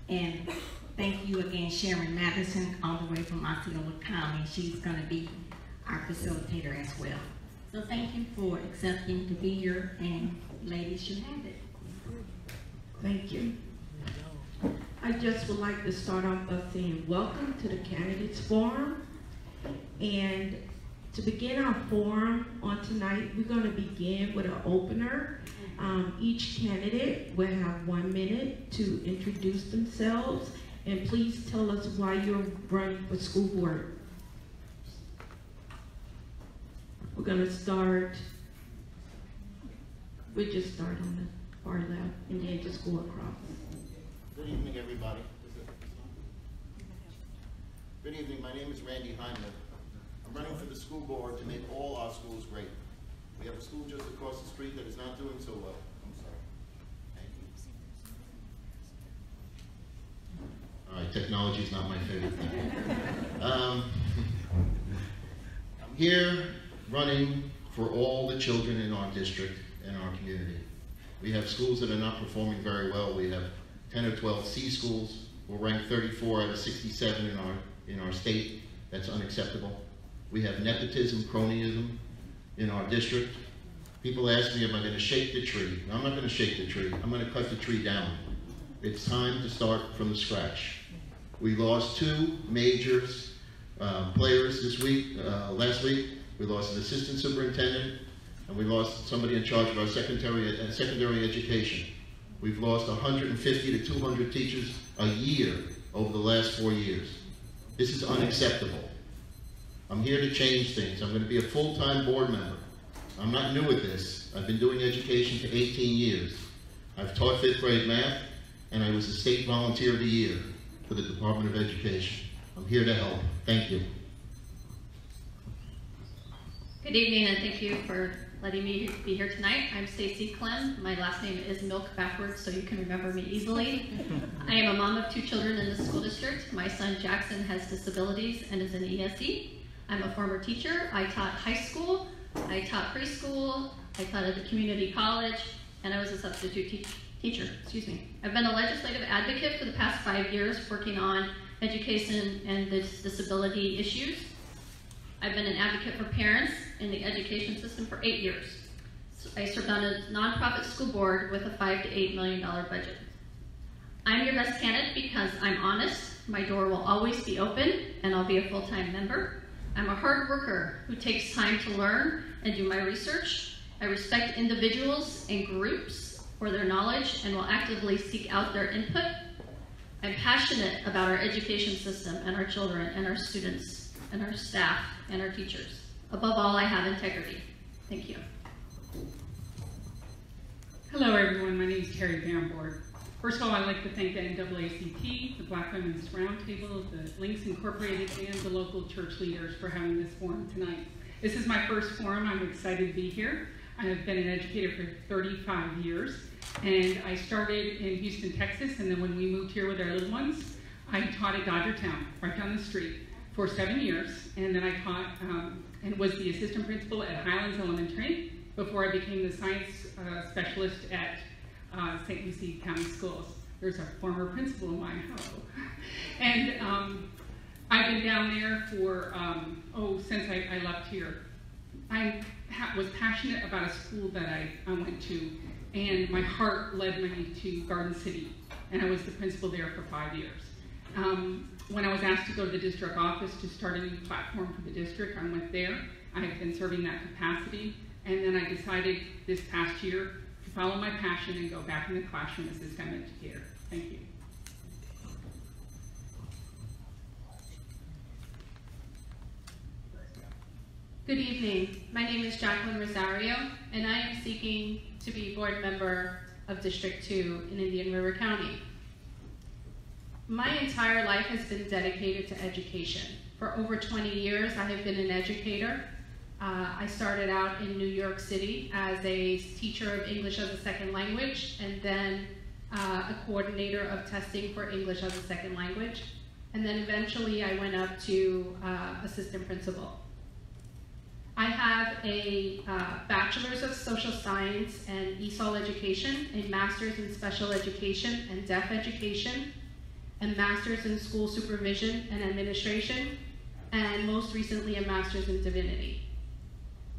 And thank you again, Sharon Madison, all the way from Osceola County. She's going to be our facilitator as well. So thank you for accepting to be here, and ladies, you have it. Thank you. I just would like to start off by saying welcome to the Candidates Forum. And to begin our forum on tonight, we're going to begin with an opener. Each candidate will have 1 minute to introduce themselves, and please tell us why you're running for school board. We're going to start, we'll just start on the far left and then just go across. Good evening, everybody. Good evening, my name is Randy Heinlein. I'm running for the school board to make all our schools great. We have a school just across the street that is not doing so well. I'm sorry. Thank you. All right, technology is not my favorite thing. I'm here running for all the children in our district and our community. We have schools that are not performing very well. We have 10 or 12 C schools. We're ranked 34 out of 67 in our state. That's unacceptable. We have nepotism, cronyism in our district. People ask me, am I going to shake the tree? No, I'm not going to shake the tree. I'm going to cut the tree down. It's time to start from the scratch. We lost 2 major players this week. Last week, we lost an assistant superintendent, and we lost somebody in charge of our secondary education. We've lost 150 to 200 teachers a year over the last 4 years. This is unacceptable. I'm here to change things. I'm going to be a full-time board member. I'm not new at this. I've been doing education for 18 years. I've taught 5th grade math, and I was the State Volunteer of the Year for the Department of Education. I'm here to help. Thank you. Good evening, and thank you for letting me be here tonight. I'm Stacy Clem. My last name is Milk backwards, so you can remember me easily. I am a mom of 2 children in the school district. My son Jackson has disabilities and is in ESE. I'm a former teacher. I taught high school, I taught preschool, I taught at the community college, and I was a substitute teacher. I've been a legislative advocate for the past 5 years, working on education and disability issues. I've been an advocate for parents in the education system for 8 years. I served on a nonprofit school board with a $5 to $8 million budget. I'm your best candidate because I'm honest, my door will always be open, and I'll be a full-time member. I'm a hard worker who takes time to learn and do my research. I respect individuals and groups for their knowledge and will actively seek out their input. I'm passionate about our education system and our children and our students and our staff and our teachers. Above all, I have integrity. Thank you. Hello everyone, my name is Terry Bamboard. First of all, I'd like to thank the NAACP, the Black Women's Roundtable, the Links Incorporated, and the local church leaders for having this forum tonight. This is my first forum. I'm excited to be here. I have been an educator for 35 years, and I started in Houston, Texas, and then when we moved here with our little ones, I taught at Dodgertown, right down the street, for 7 years, and then I taught and was the assistant principal at Highlands Elementary before I became the science specialist at St. Lucie County Schools. There's a former principal of mine, hello. And I've been down there for, since I left here. I was passionate about a school that I went to, and my heart led me to Garden City, and I was the principal there for 5 years. When I was asked to go to the district office to start a new platform for the district, I went there. I have been serving that capacity, and then I decided this past year to follow my passion and go back in the classroom as a STEM educator. Thank you. Good evening. My name is Jacqueline Rosario, and I am seeking to be board member of District 2 in Indian River County. My entire life has been dedicated to education. For over 20 years, I have been an educator. I started out in New York City as a teacher of English as a second language, and then a coordinator of testing for English as a second language. And then eventually I went up to assistant principal. I have a bachelor's of social science and ESOL education, a master's in special education and deaf education, a master's in school supervision and administration, and most recently a master's in divinity.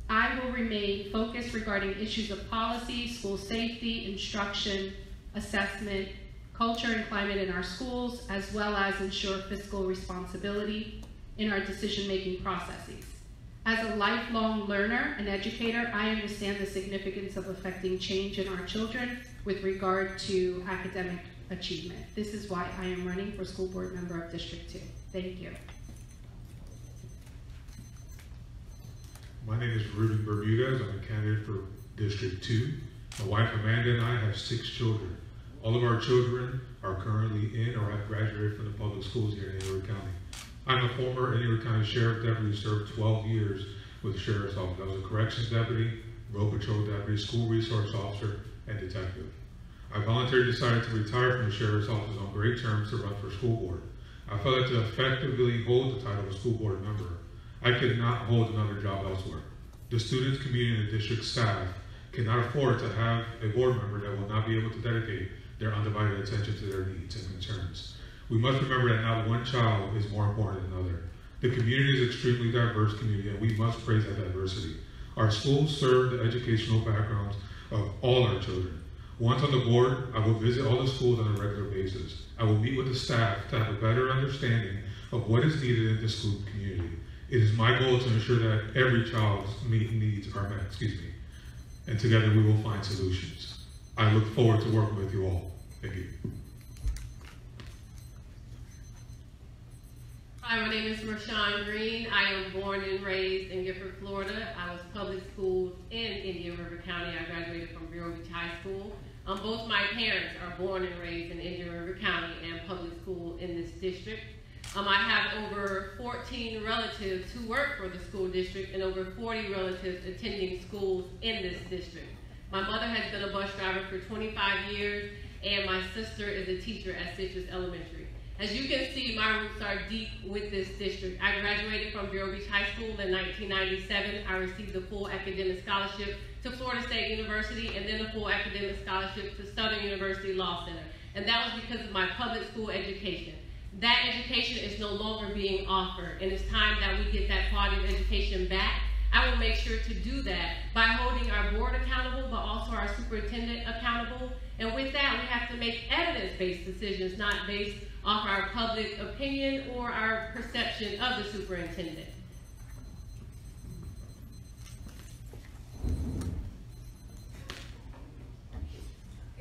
I will remain focused regarding issues of policy, school safety, instruction, assessment, culture and climate in our schools, as well as ensure fiscal responsibility in our decision-making processes. As a lifelong learner and educator, I understand the significance of affecting change in our children with regard to academic achievement. This is why I am running for school board member of District 2. Thank you. My name is Rudy Bermudez. I'm a candidate for District 2. My wife Amanda and I have 6 children. All of our children are currently in or have graduated from the public schools here in Indiana County. I'm a former Indiana County Sheriff Deputy, served 12 years with the Sheriff's Office. I was a Corrections Deputy, Road Patrol Deputy, School Resource Officer, and Detective. I voluntarily decided to retire from the Sheriff's Office on great terms to run for school board. I felt that to effectively hold the title of a school board member, I could not hold another job elsewhere. The students, community, and the district staff cannot afford to have a board member that will not be able to dedicate their undivided attention to their needs and concerns. We must remember that not one child is more important than another. The community is an extremely diverse community, and we must praise that diversity. Our schools serve the educational backgrounds of all our children. Once on the board, I will visit all the schools on a regular basis. I will meet with the staff to have a better understanding of what is needed in the school community. It is my goal to ensure that every child's needs are met, and together we will find solutions. I look forward to working with you all. Thank you. Hi, my name is Rashawn Green. I am born and raised in Gifford, Florida. I was public schools in Indian River County. I graduated from Vero Beach High School. Both my parents are born and raised in Indian River County and public school in this district. I have over 14 relatives who work for the school district and over 40 relatives attending schools in this district. My mother has been a bus driver for 25 years, and my sister is a teacher at Citrus Elementary. As you can see, my roots are deep with this district. I graduated from Vero Beach High School in 1997. I received a full academic scholarship to Florida State University and then a full academic scholarship to Southern University Law Center. And that was because of my public school education. That education is no longer being offered, and it's time that we get that quality of education back. I will make sure to do that by holding our board accountable, but also our superintendent accountable. And with that, we have to make evidence-based decisions, not based off our public opinion or our perception of the superintendent.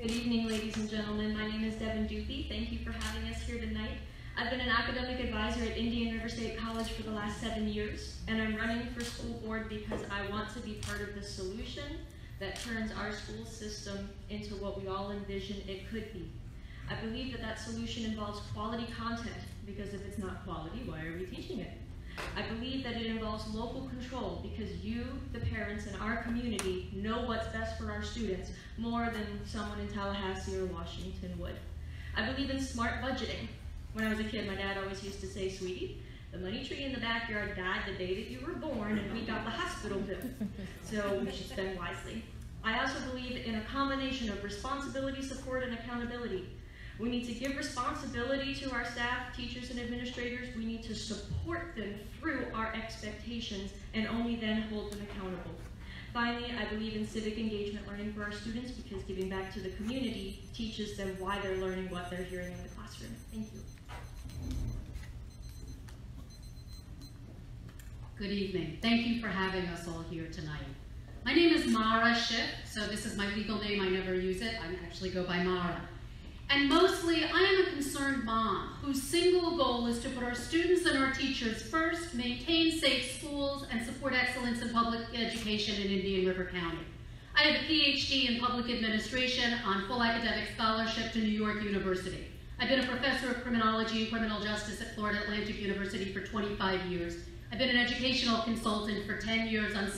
Good evening, ladies and gentlemen. My name is Devin Duthie. Thank you for having us here tonight. I've been an academic advisor at Indian River State College for the last 7 years, and I'm running for school board because I want to be part of the solution that turns our school system into what we all envision it could be. I believe that that solution involves quality content, because if it's not quality, why are we teaching it? I believe that it involves local control, because you, the parents in our community, know what's best for our students more than someone in Tallahassee or Washington would. I believe in smart budgeting. When I was a kid, my dad always used to say, "Sweetie, the money tree in the backyard died the day that you were born, and we got the hospital bill. So we should spend wisely." I also believe in a combination of responsibility, support, and accountability. We need to give responsibility to our staff, teachers, and administrators. We need to support them through our expectations and only then hold them accountable. Finally, I believe in civic engagement learning for our students, because giving back to the community teaches them why they're learning what they're hearing in the classroom. Thank you. Good evening. Thank you for having us all here tonight. My name is Mara Schiff, so this is my legal name. I never use it. I actually go by Mara. And mostly, I am a concerned mom whose single goal is to put our students and our teachers first, maintain safe schools, and support excellence in public education in Indian River County. I have a PhD in public administration on full academic scholarship to New York University. I've been a professor of criminology and criminal justice at Florida Atlantic University for 25 years. I've been an educational consultant for 10 years on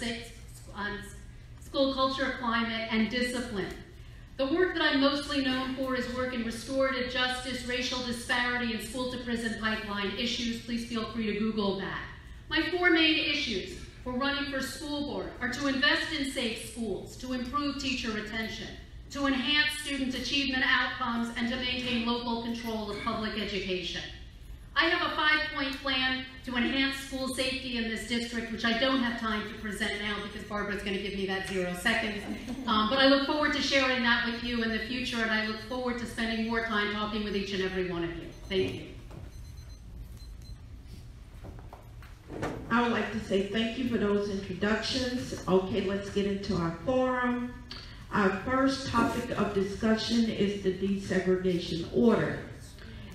school culture, climate, and discipline. The work that I'm mostly known for is work in restorative justice, racial disparity, and school-to-prison pipeline issues. Please feel free to Google that. My 4 main issues for running for school board are to invest in safe schools, to improve teacher retention, to enhance student achievement outcomes, and to maintain local control of public education. I have a 5-point plan to enhance school safety in this district, which I don't have time to present now because Barbara's going to give me that 0 seconds. But I look forward to sharing that with you in the future, and I look forward to spending more time talking with each and every one of you. Thank you. I would like to say thank you for those introductions. Okay, let's get into our forum. Our first topic of discussion is the desegregation order.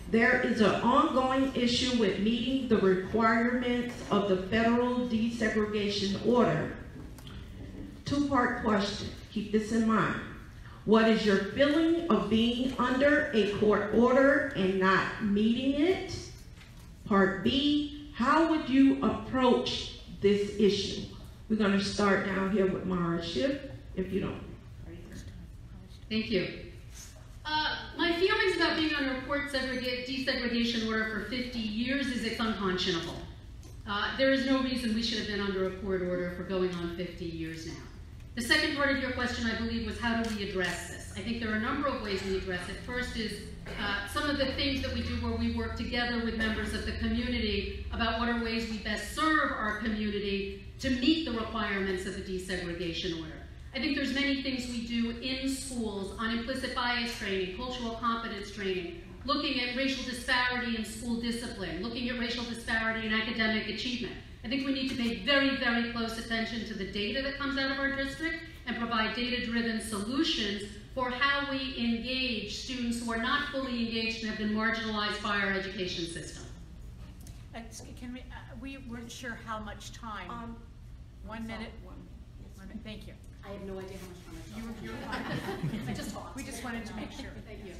There is an ongoing issue with meeting the requirements of the federal desegregation order. Two-part question, keep this in mind. What is your feeling of being under a court order and not meeting it? Part B, how would you approach this issue? We're going to start down here with Mara Schiff, if you don't. Thank you. My feelings about being under a court desegregation order for 50 years is it's unconscionable. There is no reason we should have been under a court order for going on 50 years now. The second part of your question, I believe, was how do we address this? I think there are a number of ways we address it. First is some of the things that we do where we work together with members of the community about what are ways we best serve our community to meet the requirements of the desegregation order. I think there's many things we do in schools on implicit bias training, cultural competence training, looking at racial disparity in school discipline, looking at racial disparity in academic achievement. I think we need to pay very, very close attention to the data that comes out of our district and provide data-driven solutions for how we engage students who are not fully engaged and have been marginalized by our education system. Can we weren't sure how much time. 1 minute. 1 minute. Thank you. I have no idea how much time I talked. You were fine. I just talked. We just wanted to make sure. Thank you.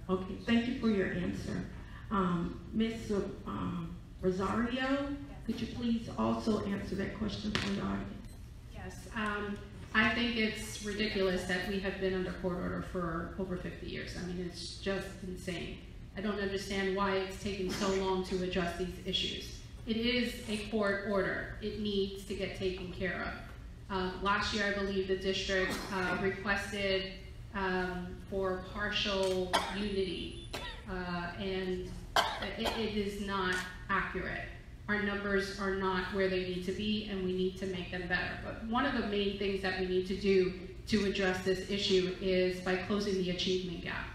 Okay, thank you for your answer. Ms. Rosario, could you please also answer that question for the audience? Yes, I think it's ridiculous that we have been under court order for over 50 years. I mean, it's just insane. I don't understand why it's taking so long to address these issues. It is a court order. It needs to get taken care of. Last year, I believe the district requested for partial unity, and it is not accurate. Our numbers are not where they need to be, and we need to make them better. But one of the main things that we need to do to address this issue is by closing the achievement gap.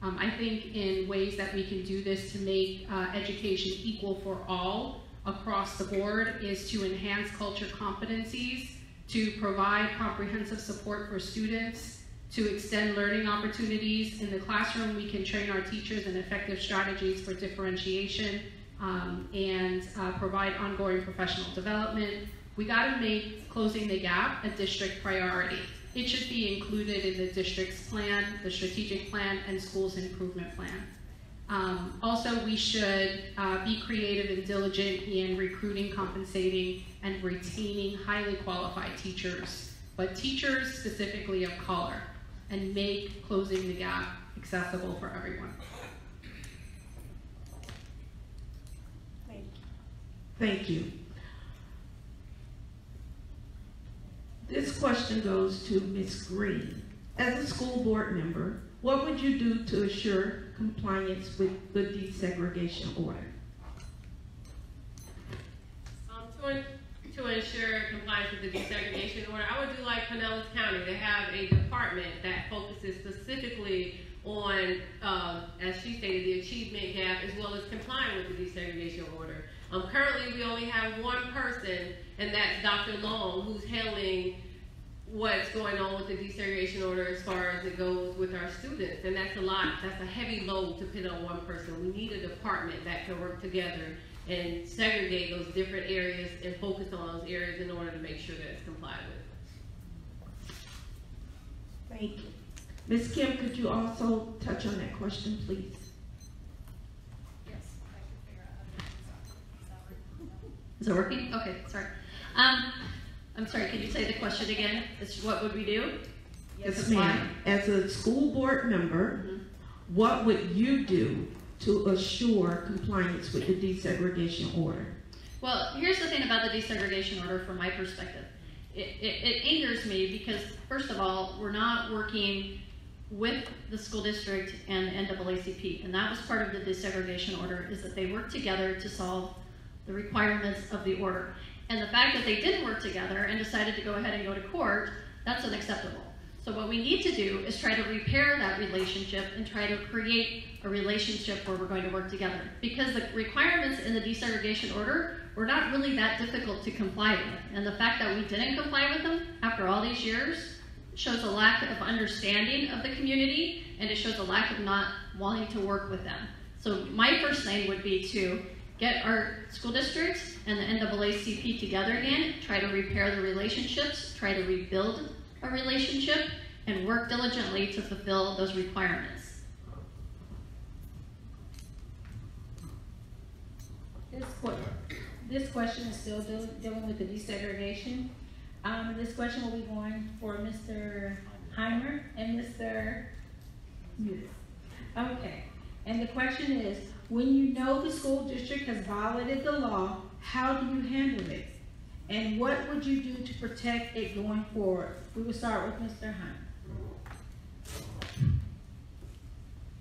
I think in ways that we can do this to make education equal for all across the board is to enhance culture competencies, to provide comprehensive support for students, to extend learning opportunities. In the classroom, we can train our teachers in effective strategies for differentiation, and provide ongoing professional development. We gotta make closing the gap a district priority. It should be included in the district's plan, the strategic plan, and school's improvement plan. Also, we should be creative and diligent in recruiting, compensating, and retaining highly qualified teachers, but teachers specifically of color, and make closing the gap accessible for everyone. Thank you. This question goes to Ms. Green. As a school board member, what would you do to assure compliance with the desegregation order? To ensure compliance with the desegregation order, I would do like Pinellas County. They have a department that focuses specifically on, as she stated, the achievement gap as well as complying with the desegregation order. Currently, we only have one person, and that's Dr. Long, who's handling what's going on with the desegregation order as far as it goes with our students. And that's a lot, that's a heavy load to put on one person. We need a department that can work together and segregate those different areas and focus on those areas in order to make sure that it's complied with. Thank you. Ms. Kim, could you also touch on that question, please? Is it working? Okay, sorry. I'm sorry, can you say the question again? What would we do? Yes, ma'am. As a school board member, what would you do to assure compliance with the desegregation order? Well, here's the thing about the desegregation order from my perspective. It angers me because, first of all, we're not working with the school district and NAACP, and that was part of the desegregation order, is that they worked together to solve the requirements of the order. And the fact that they didn't work together and decided to go ahead and go to court, that's unacceptable. So what we need to do is try to repair that relationship and try to create a relationship where we're going to work together. Because the requirements in the desegregation order were not really that difficult to comply with. And the fact that we didn't comply with them after all these years shows a lack of understanding of the community, and it shows a lack of not wanting to work with them. So my first thing would be to get our school districts and the NAACP together again, try to repair the relationships, try to rebuild a relationship, and work diligently to fulfill those requirements. This question is still dealing with the desegregation. This question will be going for Mr. Heimer and Mr. Mutis. Okay, and the question is, when you know the school district has violated the law, how do you handle it? And what would you do to protect it going forward? We will start with Mr. Heimer.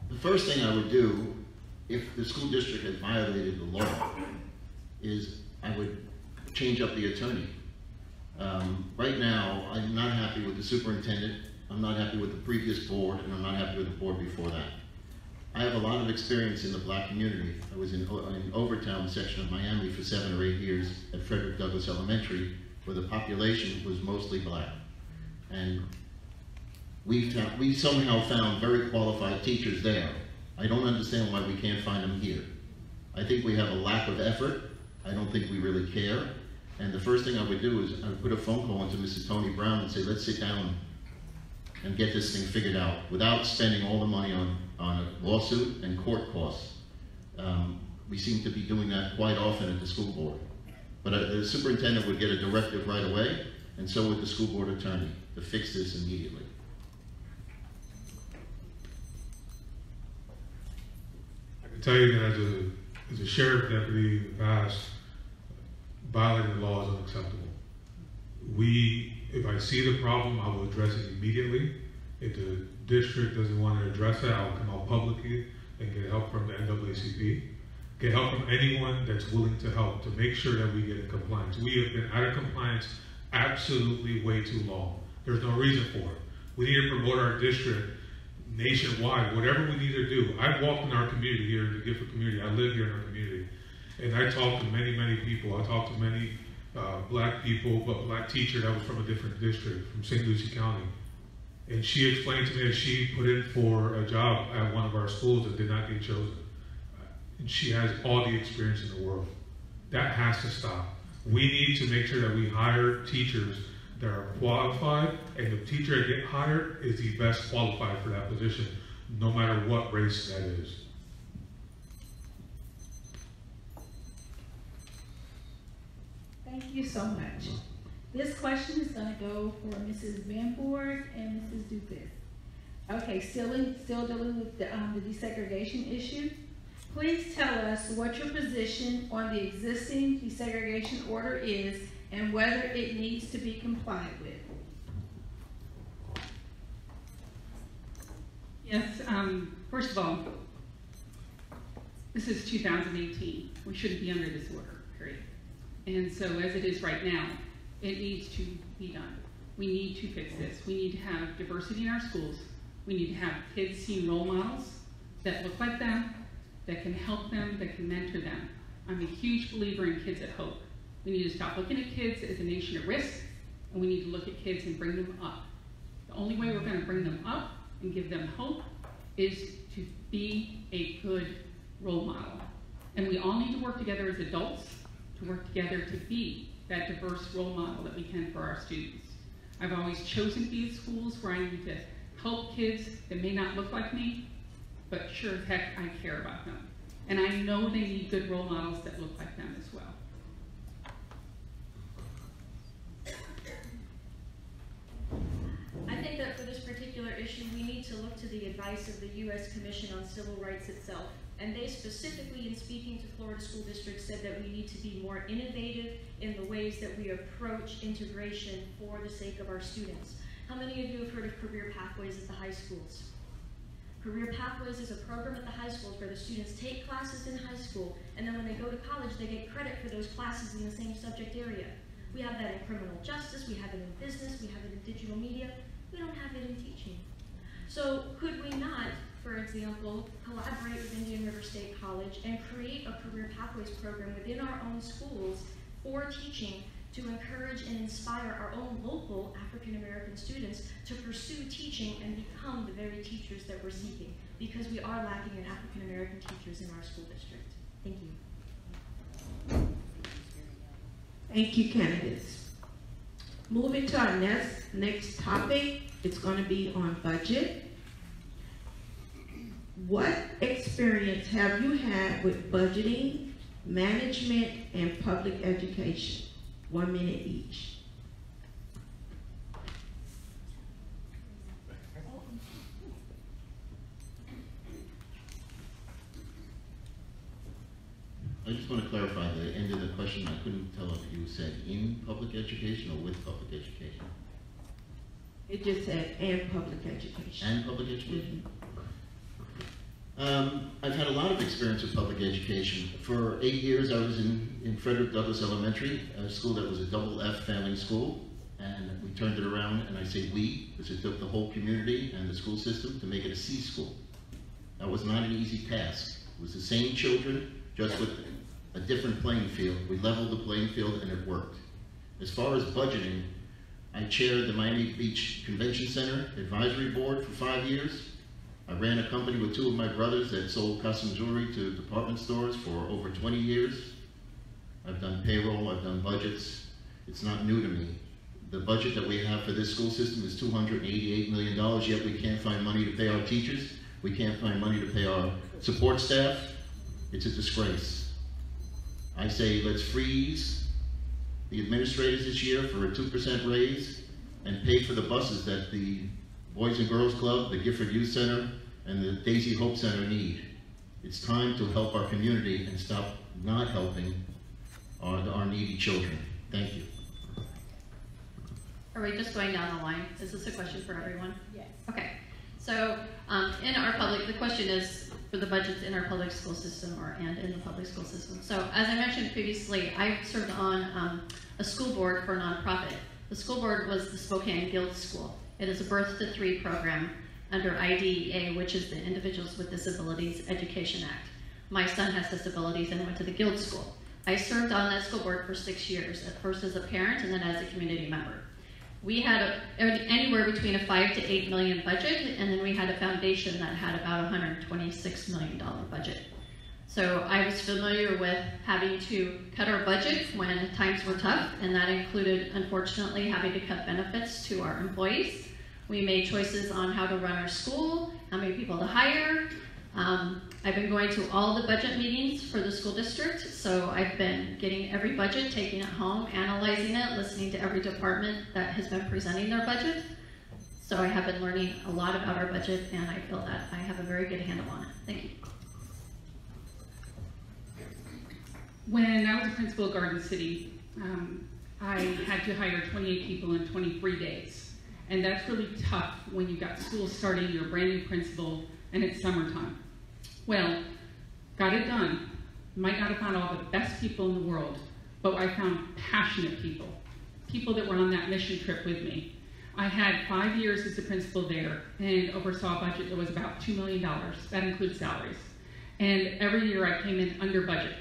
The first thing I would do, if the school district has violated the law, is I would change up the attorney. Right now, I'm not happy with the superintendent, I'm not happy with the previous board, and I'm not happy with the board before that. I have a lot of experience in the black community. I was in Overtown section of Miami for 7 or 8 years at Frederick Douglass Elementary, where the population was mostly black. And we somehow found very qualified teachers there. I don't understand why we can't find them here. I think we have a lack of effort. I don't think we really care. And the first thing I would do is I would put a phone call into Mrs. Tony Brown and say, let's sit down and get this thing figured out without spending all the money on a lawsuit and court costs. We seem to be doing that quite often at the school board. But the superintendent would get a directive right away, and so would the school board attorney, to fix this immediately. I can tell you that as a sheriff deputy in the past, violating the law is unacceptable. If I see the problem, I will address it immediately. If the district doesn't want to address it, I'll come out publicly and get help from the NAACP. Get help from anyone that's willing to help to make sure that we get in compliance. We have been out of compliance absolutely way too long. There's no reason for it. We need to promote our district nationwide, whatever we need to do. I've walked in our community here, in the Gifford community. I live here in our community. And I talked to many, many people. I talked to many black people, but black teacher that was from a different district, from St. Lucie County. And she explained to me that she put in for a job at one of our schools that did not get chosen. And she has all the experience in the world. That has to stop. We need to make sure that we hire teachers that are qualified, and the teacher that gets hired is the best qualified for that position, no matter what race that is. Thank you so much. This question is going to go for Mrs. Van Borg and Mrs. Dupuis. Okay, still dealing with the desegregation issue. Please tell us what your position on the existing desegregation order is and whether it needs to be complied with. Yes, first of all, this is 2018. We shouldn't be under this order, period. And so as it is right now, it needs to be done. We need to fix this. We need to have diversity in our schools. We need to have kids seeing role models that look like them, that can help them, that can mentor them. I'm a huge believer in kids at hope. We need to stop looking at kids as a nation at risk, and we need to look at kids and bring them up. The only way we're going to bring them up and give them hope is to be a good role model. And we all need to work together as adults to work together to be that diverse role model that we can for our students. I've always chosen to be at schools where I need to help kids that may not look like me, but sure as heck I care about them. And I know they need good role models that look like them as well. I think that for this particular issue, we need to look to the advice of the U.S. Commission on Civil Rights itself. And they specifically, in speaking to Florida school districts, said that we need to be more innovative in the ways that we approach integration for the sake of our students. How many of you have heard of Career Pathways at the high schools? Career Pathways is a program at the high schools where the students take classes in high school, and then when they go to college, they get credit for those classes in the same subject area. We have that in criminal justice, we have it in business, we have it in digital media. We don't have it in teaching. So could we not, for example, collaborate with Indian River State College and create a Career Pathways program within our own schools for teaching to encourage and inspire our own local African American students to pursue teaching and become the very teachers that we're seeking, because we are lacking in African American teachers in our school district. Thank you. Thank you, candidates. Moving to our next topic, it's going to be on budget. What experience have you had with budgeting, management, and public education? 1 minute each. I just want to clarify the end of the question. I couldn't tell if you said in public education or with public education. It just said and public education. And public education? I've had a lot of experience with public education. For 8 years, I was in Frederick Douglass Elementary, a school that was a double F family school, and we turned it around, and I say we, because it took the whole community and the school system to make it a C school. That was not an easy task. It was the same children, just with a different playing field. We leveled the playing field, and it worked. As far as budgeting, I chaired the Miami Beach Convention Center Advisory Board for 5 years. I ran a company with 2 of my brothers that sold custom jewelry to department stores for over 20 years. I've done payroll, I've done budgets. It's not new to me. The budget that we have for this school system is $288 million, yet we can't find money to pay our teachers. We can't find money to pay our support staff. It's a disgrace. I say let's freeze the administrators this year for a 2% raise and pay for the buses that the Boys and Girls Club, the Gifford Youth Center, and the Daisy Hope Center need. It's time to help our community and stop not helping our needy children. Thank you. Are we just going down the line? Is this a question for everyone? Yes. Okay. So in our public, the question is for the budgets in our public school system and in the public school system. So as I mentioned previously, I served on a school board for a nonprofit. The school board was the Spokane Guild School. It is a Birth to 3 program under IDEA, which is the Individuals with Disabilities Education Act. My son has disabilities and went to the Guild School. I served on that school board for 6 years, at first as a parent and then as a community member. We had anywhere between a $5 to $8 million budget, and then we had a foundation that had about $126 million budget. So I was familiar with having to cut our budget when times were tough, and that included, unfortunately, having to cut benefits to our employees. We made choices on how to run our school, how many people to hire. I've been going to all the budget meetings for the school district, so I've been getting every budget, taking it home, analyzing it, listening to every department that has been presenting their budget. So I have been learning a lot about our budget, and I feel that I have a very good handle on it. Thank you. When I was a principal at Garden City, I had to hire 28 people in 23 days. And that's really tough when you've got school starting, you're a brand new principal, and it's summertime. Well, got it done. Might not have found all the best people in the world, but I found passionate people, people that were on that mission trip with me. I had 5 years as a principal there and oversaw a budget that was about $2 million. That includes salaries. And every year I came in under budget.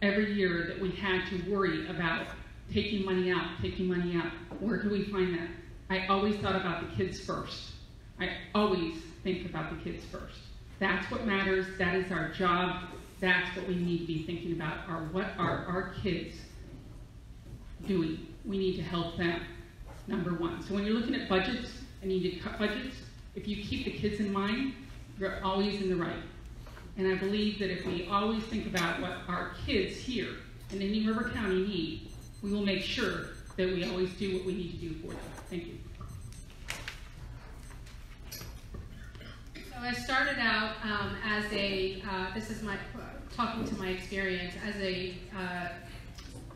Every year that we had to worry about taking money out, where do we find that? I always thought about the kids first. I always think about the kids first. That's what matters, that is our job, that's what we need to be thinking about, what are our kids doing? We need to help them, number one. So when you're looking at budgets and you need to cut budgets, if you keep the kids in mind, you're always in the right. And I believe that if we always think about what our kids here in Indian River County need, we will make sure that we always do what we need to do for them. Thank you. I started out as a, this is my, talking to my experience, as a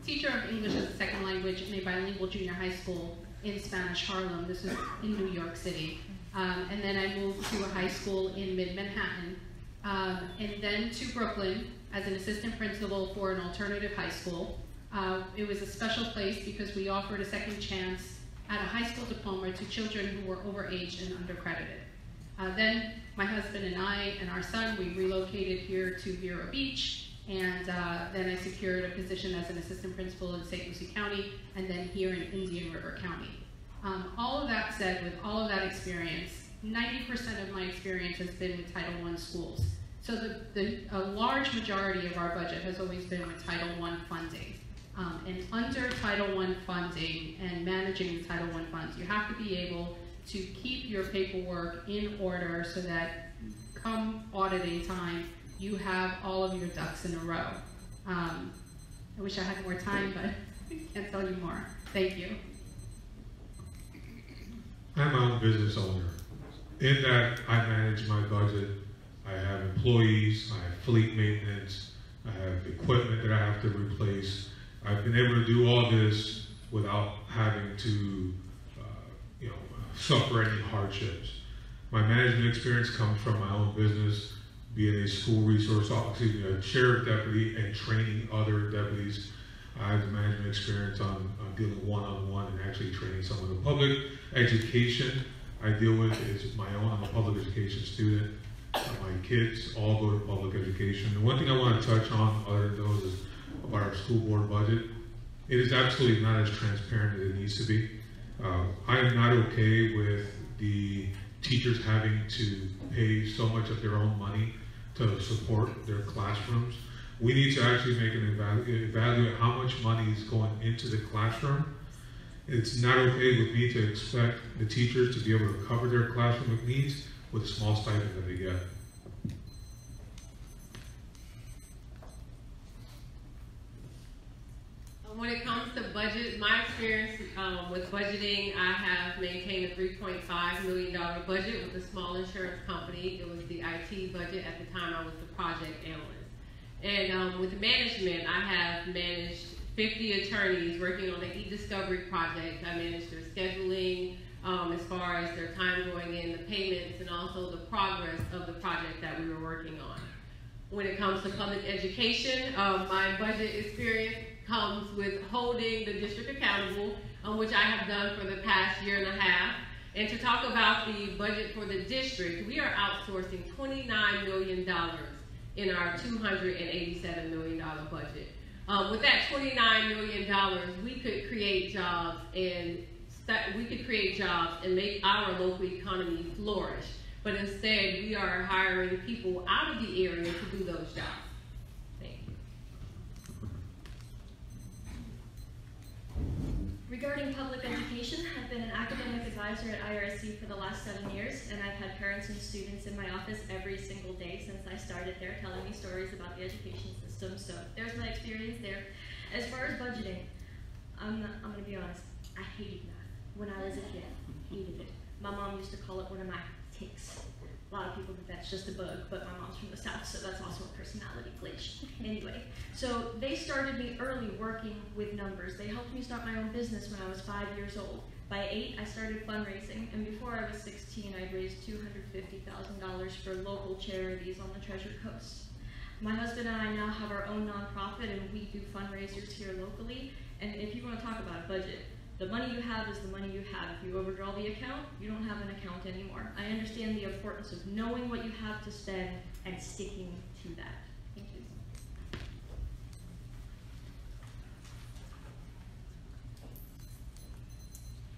teacher of English as a second language in a bilingual junior high school in Spanish Harlem. This was in New York City. And then I moved to a high school in mid-Manhattan. And then to Brooklyn as an assistant principal for an alternative high school. It was a special place because we offered a second chance at a high school diploma to children who were overage and undercredited. Then my husband and I and our son, we relocated here to Vero Beach, and then I secured a position as an assistant principal in St. Lucie County, and then here in Indian River County. All of that said, with all of that experience, 90% of my experience has been with Title I schools. So a large majority of our budget has always been with Title I funding. And under Title I funding and managing the Title I funds, you have to be able to keep your paperwork in order so that come auditing time, you have all of your ducks in a row. I wish I had more time, but I can't tell you more. Thank you. I'm my own business owner. In that, I manage my budget. I have employees, I have fleet maintenance, I have equipment that I have to replace. I've been able to do all this without having to suffer any hardships. My management experience comes from my own business, being a school resource officer, a sheriff deputy, and training other deputies. I have management experience on dealing one-on-one and actually training some of the public education I deal with is my own. I'm a public education student. My kids all go to public education. The one thing I want to touch on, other than those, is about our school board budget. It is absolutely not as transparent as it needs to be. I am not okay with the teachers having to pay so much of their own money to support their classrooms. We need to actually make an evaluate how much money is going into the classroom. It's not okay with me to expect the teachers to be able to cover their classroom needs with a small stipend that they get. When it comes to budget, my experience with budgeting, I have maintained a $3.5 million budget with a small insurance company. It was the IT budget. At the time, I was the project analyst. And with management, I have managed 50 attorneys working on the e-discovery project. I managed their scheduling, as far as their time going in, the payments, and also the progress of the project that we were working on. When it comes to public education, my budget experience comes with holding the district accountable, which I have done for the past year and a half. And to talk about the budget for the district, we are outsourcing $29 million in our $287 million budget. With that $29 million, we could create jobs and make our local economy flourish. But instead, we are hiring people out of the area to do those jobs. Thank you. Regarding public education, I've been an academic advisor at IRSC for the last 7 years, and I've had parents and students in my office every single day since I started there telling me stories about the education system. So there's my experience there. As far as budgeting, I'm gonna be honest, I hated math when I was a kid. Hated it. My mom used to call it one of my tics. A lot of people think that's just a bug, but my mom's from the South, so that's also a personality glitch. Anyway, so they started me early working with numbers. They helped me start my own business when I was 5 years old. By 8, I started fundraising, and before I was 16, I'd raised $250,000 for local charities on the Treasure Coast. My husband and I now have our own nonprofit, and we do fundraisers here locally. And if you want to talk about a budget, the money you have is the money you have. If you overdraw the account, you don't have an account anymore. I understand the importance of knowing what you have to spend and sticking to that. Thank you.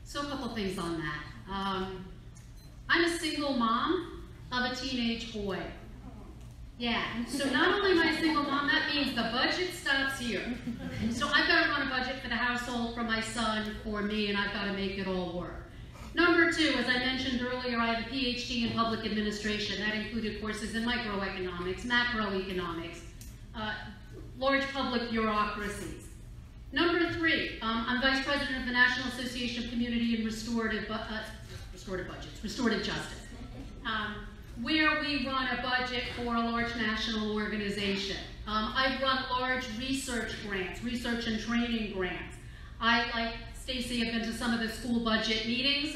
So a couple things on that. I'm a single mom of a teenage boy. Yeah, so not only am I a single mom, that means the budget stops here. So I've got to run a budget for the household, for my son, for me, and I've got to make it all work. Number 2, as I mentioned earlier, I have a PhD in public administration. That included courses in microeconomics, macroeconomics, large public bureaucracies. Number 3, I'm Vice President of the National Association of Community and Restorative Justice. where we run a budget for a large national organization. I've run large research grants, research and training grants. I, like Stacy, have been to some of the school budget meetings.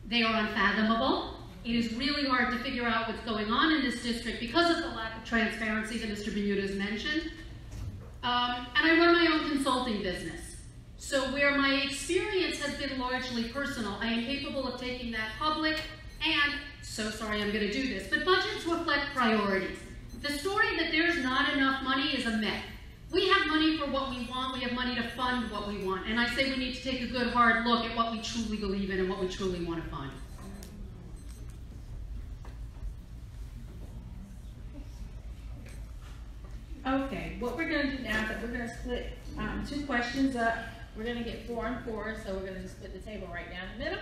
They are unfathomable. It is really hard to figure out what's going on in this district because of the lack of transparency that Mr. Bermudez mentioned. And I run my own consulting business. So where my experience has been largely personal, I am capable of taking that public, and so sorry I'm going to do this, but budgets reflect priorities. The story that there's not enough money is a myth. We have money for what we want, we have money to fund what we want, and I say we need to take a good hard look at what we truly believe in and what we truly want to fund. Okay, what we're going to do now is that we're going to split 2 questions up. We're going to get 4 and 4, so we're going to just split the table right down the middle.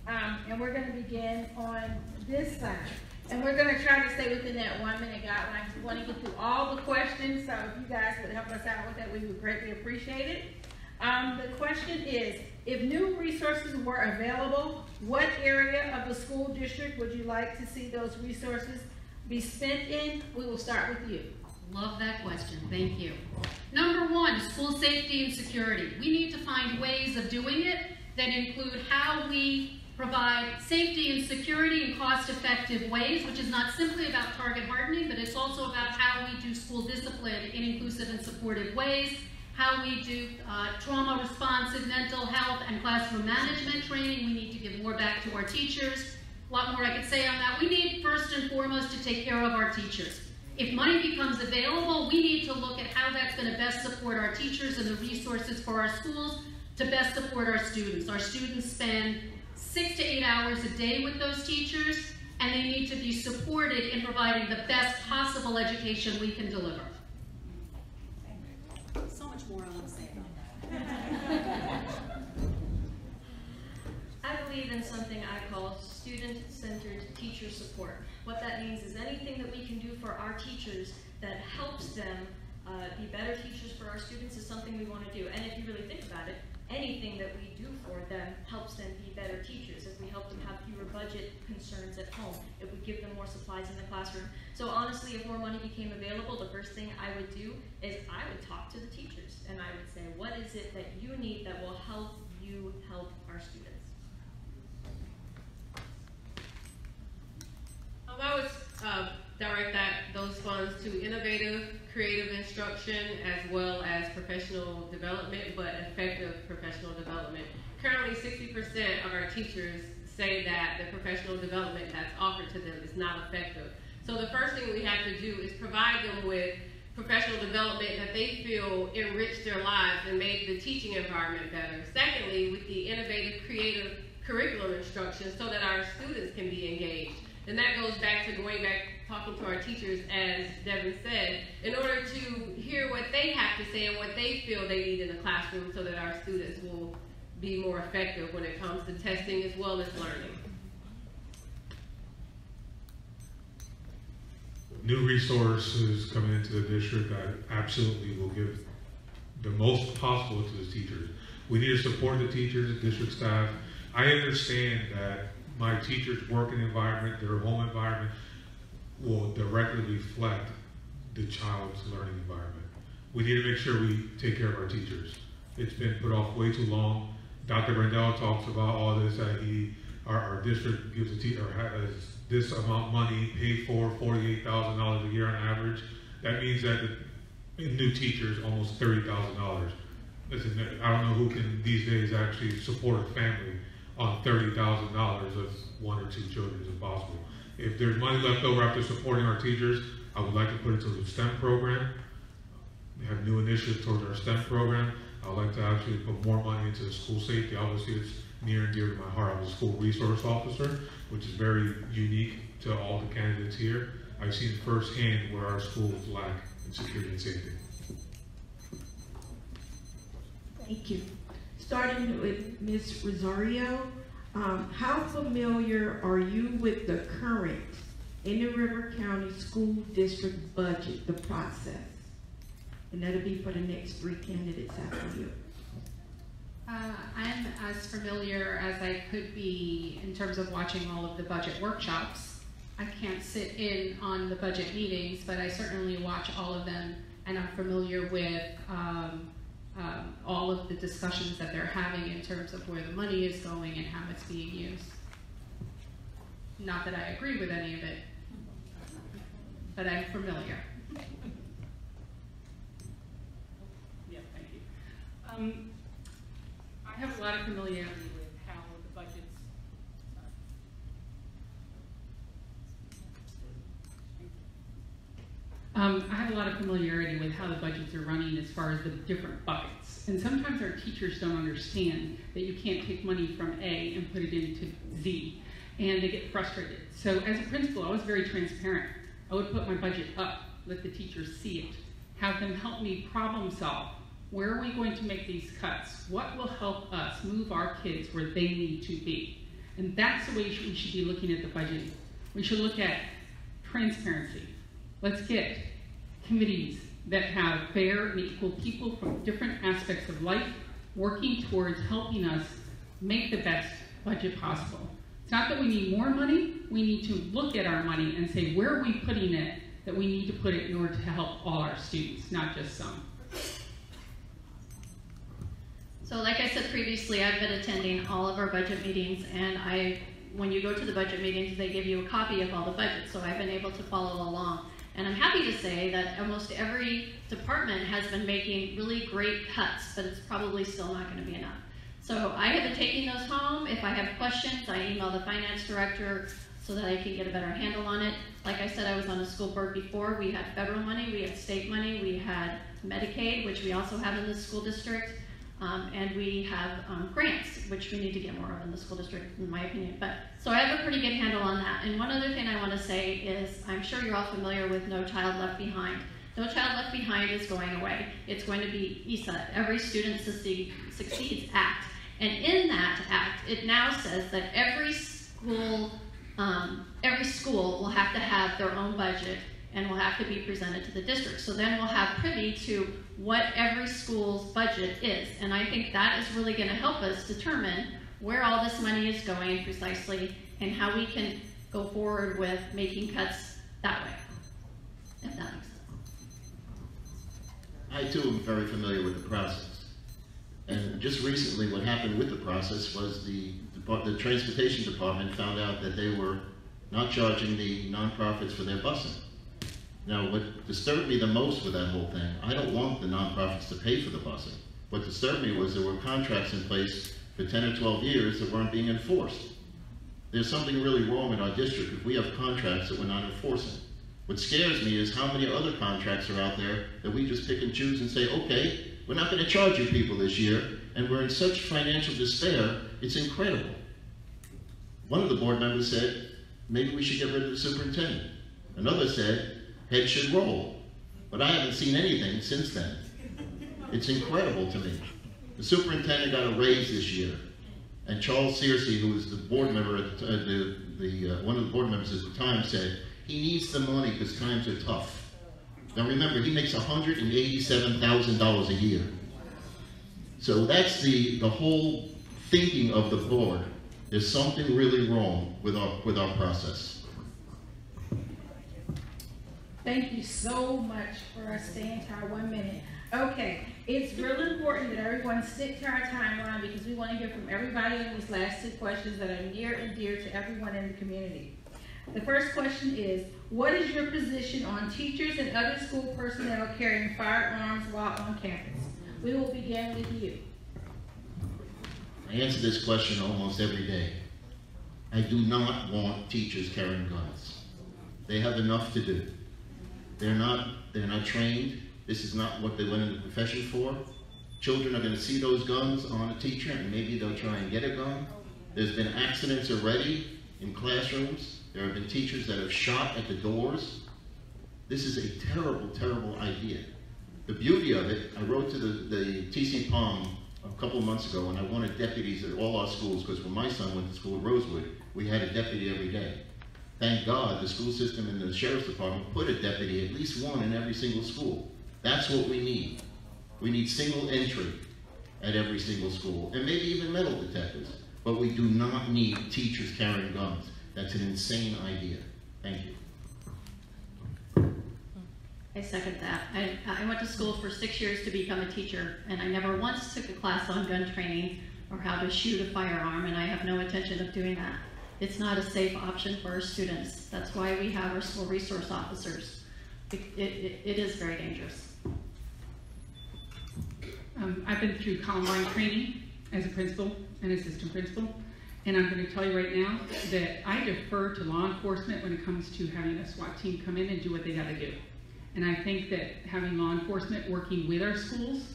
And we're going to begin on this side. And we're going to try to stay within that 1-minute guideline. We want to get through all the questions, so if you guys would help us out with that, we would greatly appreciate it. The question is, if new resources were available, what area of the school district would you like to see those resources be spent in? We will start with you. Love that question, thank you. Number 1, school safety and security. We need to find ways of doing it that include how we provide safety and security in cost-effective ways, which is not simply about target hardening, but it's also about how we do school discipline in inclusive and supportive ways, how we do trauma-responsive mental health and classroom management training. We need to give more back to our teachers. A lot more I could say on that. We need, first and foremost, to take care of our teachers. If money becomes available, we need to look at how that's going to best support our teachers and the resources for our schools to best support our students. Our students spend 6 to 8 hours a day with those teachers, and they need to be supported in providing the best possible education we can deliver. So much more I want to say about that. I believe in something I call student-centered teacher support. What that means is anything that we can do for our teachers that helps them be better teachers for our students is something we want to do. And if you really think about it, anything that we do for them helps them be better teachers. If we help them have fewer budget concerns at home, if we give them more supplies in the classroom. So honestly, if more money became available, the first thing I would do is I would talk to the teachers and I would say, what is it that you need that will help you help our students? I would direct those funds to innovative, creative instruction as well as professional development, but effective professional development. Currently, 60% of our teachers say that the professional development that's offered to them is not effective. So the first thing we have to do is provide them with professional development that they feel enriched their lives and made the teaching environment better. Secondly, with the innovative, creative curriculum instruction so that our students can be engaged. And that goes back to talking to our teachers, as Devin said, in order to hear what they have to say and what they feel they need in the classroom so that our students will be more effective when it comes to testing as well as learning. New resources coming into the district that absolutely will give the most possible to the teachers. We need to support the teachers, the district staff. I understand that my teachers' working environment, their home environment, will directly reflect the child's learning environment. We need to make sure we take care of our teachers. It's been put off way too long. Dr. Rendell talks about all this, that our district gives a teacher, has this amount of money paid for, $48,000 a year on average. That means that the new teachers, almost $30,000. Listen, I don't know who can these days actually support a family on $30,000 of 1 or 2 children is impossible. If there's money left over after supporting our teachers, I would like to put it to the STEM program. We have new initiatives towards our STEM program. I would like to actually put more money into school safety. Obviously, it's near and dear to my heart. I'm a school resource officer, which is very unique to all the candidates here. I've seen firsthand where our schools lack in security and safety. Thank you. Starting with Ms. Rosario, how familiar are you with the current Indian River County School District budget, the process? And that'll be for the next 3 candidates after you. I'm as familiar as I could be in terms of watching all of the budget workshops. I can't sit in on the budget meetings, but I certainly watch all of them, and I'm familiar with all of the discussions that they're having in terms of where the money is going and how it's being used. Not that I agree with any of it, but I'm familiar. Yeah, thank you. I have a lot of familiarity with how the budgets I have a lot of familiarity with how the budgets are running as far as the different buckets. And sometimes our teachers don't understand that you can't take money from A and put it into Z, and they get frustrated. So as a principal, I was very transparent. I would put my budget up, let the teachers see it, have them help me problem solve. Where are we going to make these cuts? What will help us move our kids where they need to be? And that's the way we should be looking at the budget. We should look at transparency. Let's get committees that have fair and equal people from different aspects of life working towards helping us make the best budget possible. It's not that we need more money, we need to look at our money and say, where are we putting it that we need to put it in order to help all our students, not just some. So like I said previously, I've been attending all of our budget meetings, and when you go to the budget meetings, they give you a copy of all the budgets, so I've been able to follow along. And I'm happy to say that almost every department has been making really great cuts, but it's probably still not going to be enough. So I have been taking those home. If I have questions, I email the finance director so that I can get a better handle on it. Like I said, I was on a school board before. We had federal money, we had state money, we had Medicaid, which we also have in the school district, and we have grants, which we need to get more of in the school district, in my opinion. But so I have a pretty good handle on that. And one other thing I want to say is, I'm sure you're all familiar with No Child Left Behind. No Child Left Behind is going away. It's going to be ESA, Every Student Succeeds Act. And in that act, it now says that every school will have to have their own budget and will have to be presented to the district. So then we'll have privy to what every school's budget is. And I think that is really going to help us determine where all this money is going precisely and how we can go forward with making cuts that way, if that makes sense. I too am very familiar with the process. And just recently what happened with the process was the transportation department found out that they were not charging the nonprofits for their busing. Now, what disturbed me the most with that whole thing, I don't want the nonprofits to pay for the busing. What disturbed me was there were contracts in place for 10 or 12 years that weren't being enforced. There's something really wrong in our district if we have contracts that we're not enforcing. What scares me is how many other contracts are out there that we just pick and choose and say, okay, we're not going to charge you people this year, and we're in such financial despair, it's incredible. One of the board members said, maybe we should get rid of the superintendent. Another said, head should roll. But I haven't seen anything since then. It's incredible to me. The superintendent got a raise this year, and Charles Searcy, who was the board member at one of the board members at the time, said he needs the money because times are tough. Now remember, he makes $187,000 a year. So that's the whole thinking of the board. There's something really wrong with our process. Thank you so much for us staying to our 1 minute. Okay, it's real important that everyone stick to our timeline because we want to hear from everybody on these last two questions that are near and dear to everyone in the community. The first question is, what is your position on teachers and other school personnel carrying firearms while on campus? We will begin with you. I answer this question almost every day. I do not want teachers carrying guns. They have enough to do. They're not trained. This is not what they went into the profession for. Children are going to see those guns on a teacher and maybe they'll try and get a gun. There's been accidents already in classrooms. There have been teachers that have shot at the doors. This is a terrible, terrible idea. The beauty of it, I wrote to the TC Palm a couple of months ago and I wanted deputies at all our schools because when my son went to school at Rosewood, we had a deputy every day. Thank God the school system and the sheriff's department put a deputy, at least one in every single school. That's what we need. We need single entry at every single school and maybe even metal detectors. But we do not need teachers carrying guns. That's an insane idea. Thank you. I second that. I went to school for 6 years to become a teacher, and I never once took a class on gun training or how to shoot a firearm, and I have no intention of doing that. It's not a safe option for our students. That's why we have our school resource officers. It is very dangerous. I've been through Columbine training as a principal and assistant principal, and I'm going to tell you right now that I defer to law enforcement when it comes to having a SWAT team come in and do what they got to do. And I think that having law enforcement working with our schools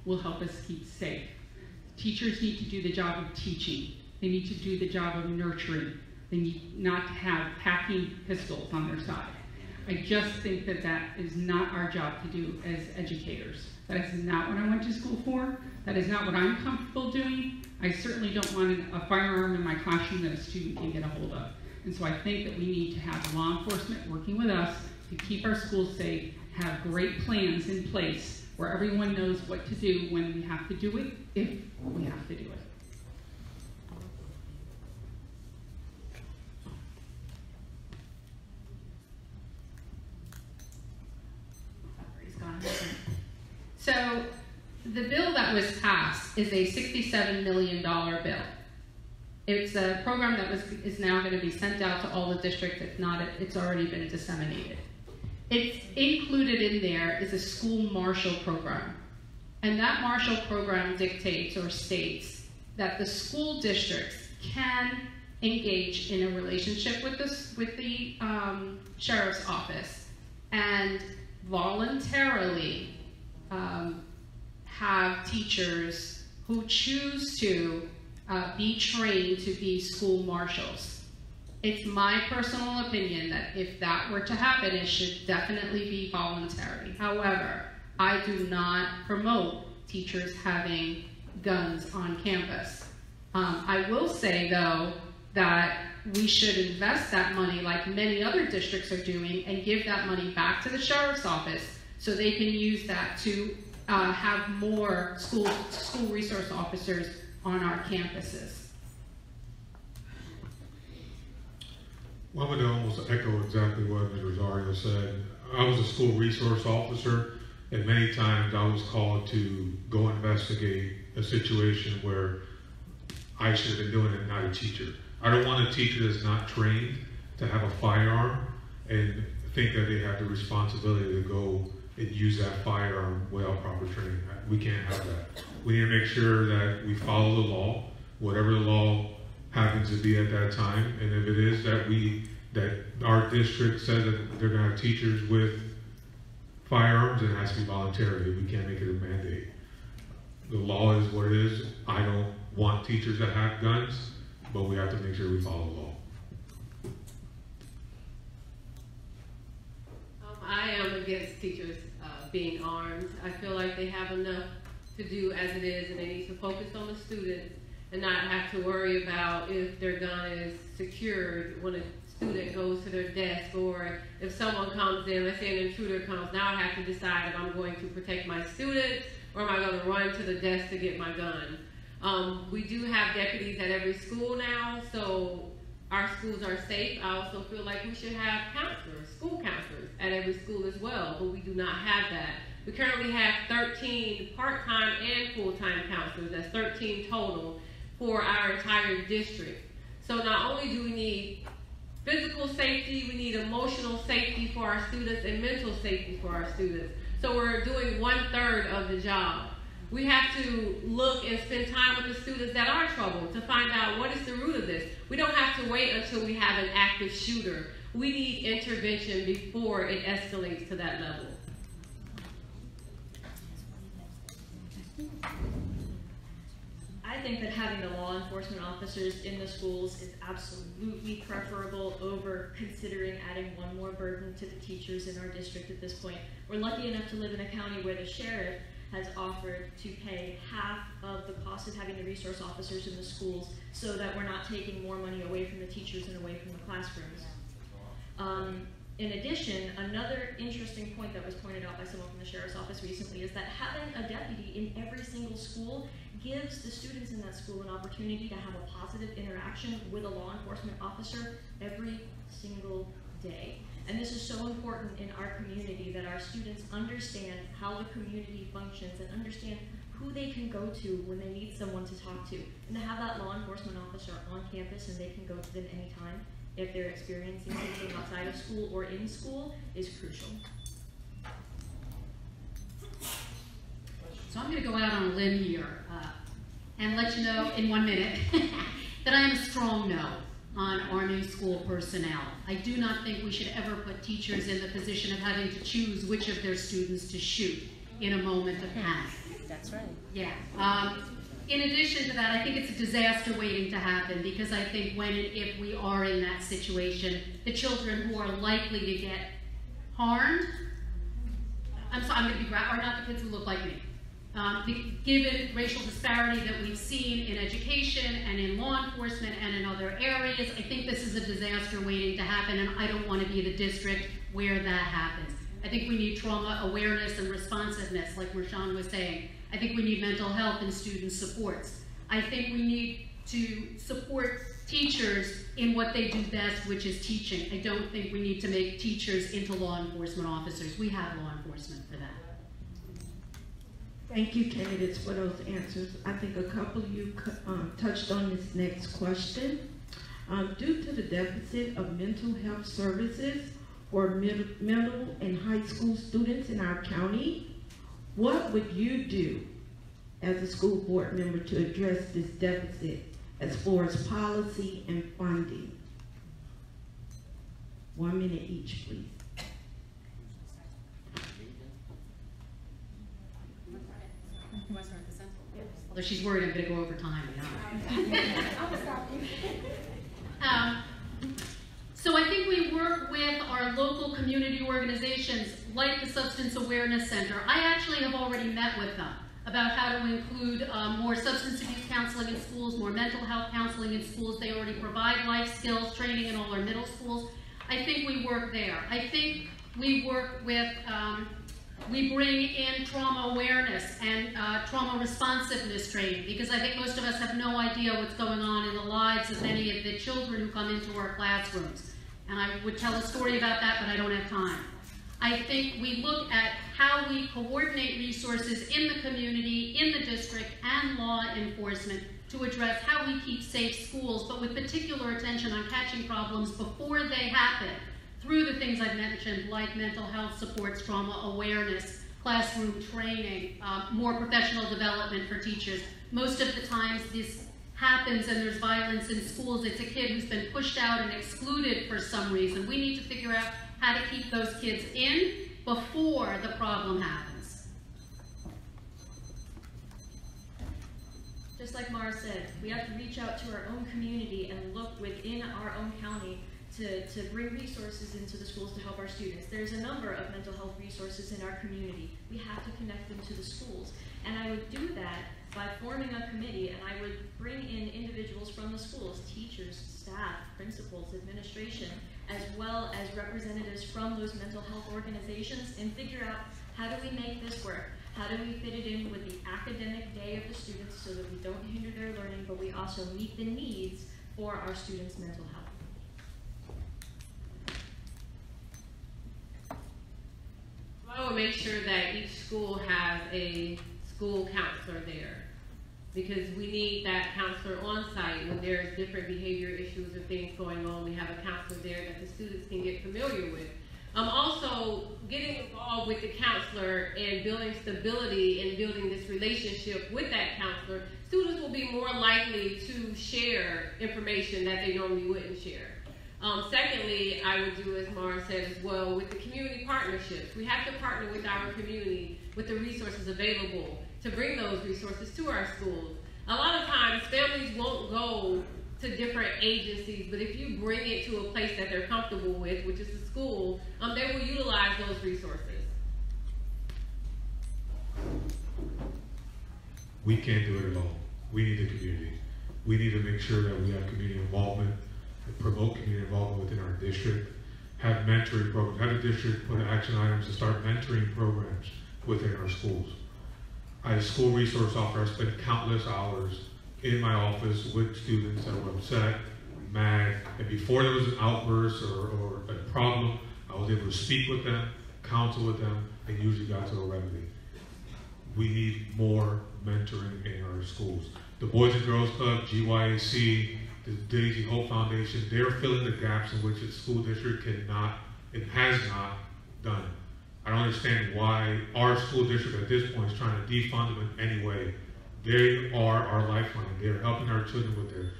will help us keep safe. Teachers need to do the job of teaching. They need to do the job of nurturing. They need not to have packing pistols on their side. I just think that that is not our job to do as educators. That is not what I went to school for. That is not what I'm comfortable doing. I certainly don't want a firearm in my classroom that a student can get a hold of. And so I think that we need to have law enforcement working with us to keep our schools safe, have great plans in place where everyone knows what to do when we have to do it, if we have to do it. So the bill that was passed is a $67 million bill. It's a program that is now going to be sent out to all the districts. If not, it's already been disseminated. It's included in there is a school marshal program. And that marshal program dictates or states that the school districts can engage in a relationship with the sheriff's office and voluntarily have teachers who choose to be trained to be school marshals. It's my personal opinion that if that were to happen, it should definitely be voluntary. However, I do not promote teachers having guns on campus. I will say, though, that we should invest that money like many other districts are doing and give that money back to the sheriff's office so they can use that to have more school resource officers on our campuses. Well, I'm going to almost echo exactly what Ms. Rosario said. I was a school resource officer, and many times I was called to go investigate a situation where I should have been doing it, not a teacher. I don't want a teacher that's not trained to have a firearm and think that they have the responsibility to go and use that firearm without proper training. We can't have that. We need to make sure that we follow the law, whatever the law happens to be at that time, and if it is that our district says that they're going to have teachers with firearms, it has to be voluntary. We can't make it a mandate. The law is what it is. I don't want teachers that have guns, but we have to make sure we follow the law. I am against teachers being armed. I feel like they have enough to do as it is, and they need to focus on the students and not have to worry about if their gun is secured when a student goes to their desk, or if someone comes in, let's say an intruder comes, now I have to decide if I'm going to protect my students or am I going to run to the desk to get my gun. We do have deputies at every school now, so our schools are safe. I also feel like we should have counselors, school counselors at every school as well, but we do not have that. We currently have 13 part-time and full-time counselors. That's 13 total for our entire district. So not only do we need physical safety, we need emotional safety for our students and mental safety for our students. So we're doing 1/3 of the job. We have to look and spend time with the students that are in trouble to find out what is the root of this. We don't have to wait until we have an active shooter. We need intervention before it escalates to that level. I think that having the law enforcement officers in the schools is absolutely preferable over considering adding one more burden to the teachers in our district at this point. We're lucky enough to live in a county where the sheriff has offered to pay half of the cost of having the resource officers in the schools so that we're not taking more money away from the teachers and away from the classrooms. In addition, another interesting point that was pointed out by someone from the sheriff's office recently is that having a deputy in every single school gives the students in that school an opportunity to have a positive interaction with a law enforcement officer every single day. And this is so important in our community that our students understand how the community functions and understand who they can go to when they need someone to talk to. And to have that law enforcement officer on campus and they can go to them anytime if they're experiencing something outside of school or in school is crucial. So I'm going to go out on a limb here and let you know in 1 minute that I am a strong no on arming school personnel. I do not think we should ever put teachers in the position of having to choose which of their students to shoot in a moment of panic. That's right. Yeah. In addition to that, I think it's a disaster waiting to happen, because I think when and if we are in that situation, the children who are likely to get harmed, I'm going to be are not the kids who look like me. Given racial disparity that we've seen in education and in law enforcement and in other areas, I think this is a disaster waiting to happen, and I don't want to be the district where that happens. I think we need trauma awareness and responsiveness, like Rashawn was saying. I think we need mental health and student supports. I think we need to support teachers in what they do best, which is teaching. I don't think we need to make teachers into law enforcement officers. We have law enforcement for that. Thank you, candidates, for those answers. I think a couple of you touched on this next question. Due to the deficit of mental health services for middle and high school students in our county, what would you do as a school board member to address this deficit as far as policy and funding? 1 minute each, please. Although she's worried I'm going to go over time. So I think we work with our local community organizations like the Substance Awareness Center. I actually have already met with them about how to include more substance abuse counseling in schools, more mental health counseling in schools. They already provide life skills training in all our middle schools. I think we work there. I think we work with, we bring in trauma awareness and trauma responsiveness training, because I think most of us have no idea what's going on in the lives of many of the children who come into our classrooms. And I would tell a story about that, but I don't have time. I think we look at how we coordinate resources in the community, in the district, and law enforcement to address how we keep safe schools, but with particular attention on catching problems before they happen through the things I've mentioned, like mental health supports, trauma awareness, classroom training, more professional development for teachers. Most of the times this happens and there's violence in schools, it's a kid who's been pushed out and excluded for some reason. We need to figure out how to keep those kids in before the problem happens. Just like Mara said, we have to reach out to our own community and look within our own county to bring resources into the schools to help our students. There's a number of mental health resources in our community. We have to connect them to the schools. And I would do that by forming a committee, and I would bring in individuals from the schools, teachers, staff, principals, administration, as well as representatives from those mental health organizations, and figure out, how do we make this work? How do we fit it in with the academic day of the students so that we don't hinder their learning, but we also meet the needs for our students' mental health? I would make sure that each school has a school counselor there, because we need that counselor on site when there's different behavior issues or things going on. We have a counselor there that the students can get familiar with. Also, getting involved with the counselor and building stability and building this relationship with that counselor, students will be more likely to share information that they normally wouldn't share. Secondly, I would do, as Mara said as well, with the community partnerships. We have to partner with our community with the resources available to bring those resources to our schools. A lot of times, families won't go to different agencies, but if you bring it to a place that they're comfortable with, which is the school, they will utilize those resources. We can't do it alone. We need the community. We need to make sure that we have community involvement, promote community involvement within our district, have mentoring programs, have the district put action items to start mentoring programs within our schools. As a school resource officer, I spent countless hours in my office with students that were upset, mad, and before there was an outburst or a problem, I was able to speak with them, counsel with them, and usually got to a remedy. We need more mentoring in our schools. The Boys and Girls Club, GYAC, the Daisy Hope Foundation, they're filling the gaps in which the school district has not done. I don't understand why our school district at this point is trying to defund them in any way. They are our lifeline. They're helping our children with their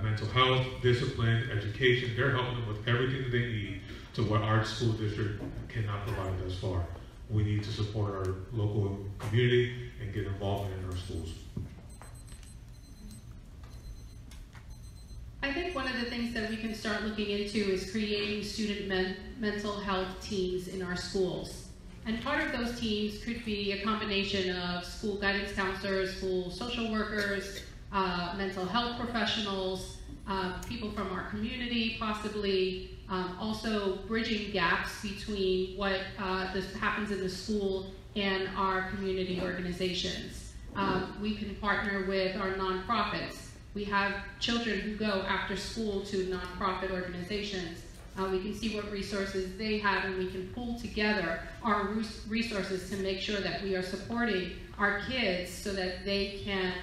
mental health, discipline, education. They're helping them with everything that they need to what our school district cannot provide thus far. We need to support our local community and get involved in our schools. I think one of the things that we can start looking into is creating student mental health teams in our schools. And part of those teams could be a combination of school guidance counselors, school social workers, mental health professionals, people from our community possibly, also bridging gaps between what happens in the school and our community organizations. We can partner with our nonprofits. We have children who go after school to nonprofit organizations. We can see what resources they have, and we can pull together our resources to make sure that we are supporting our kids so that they can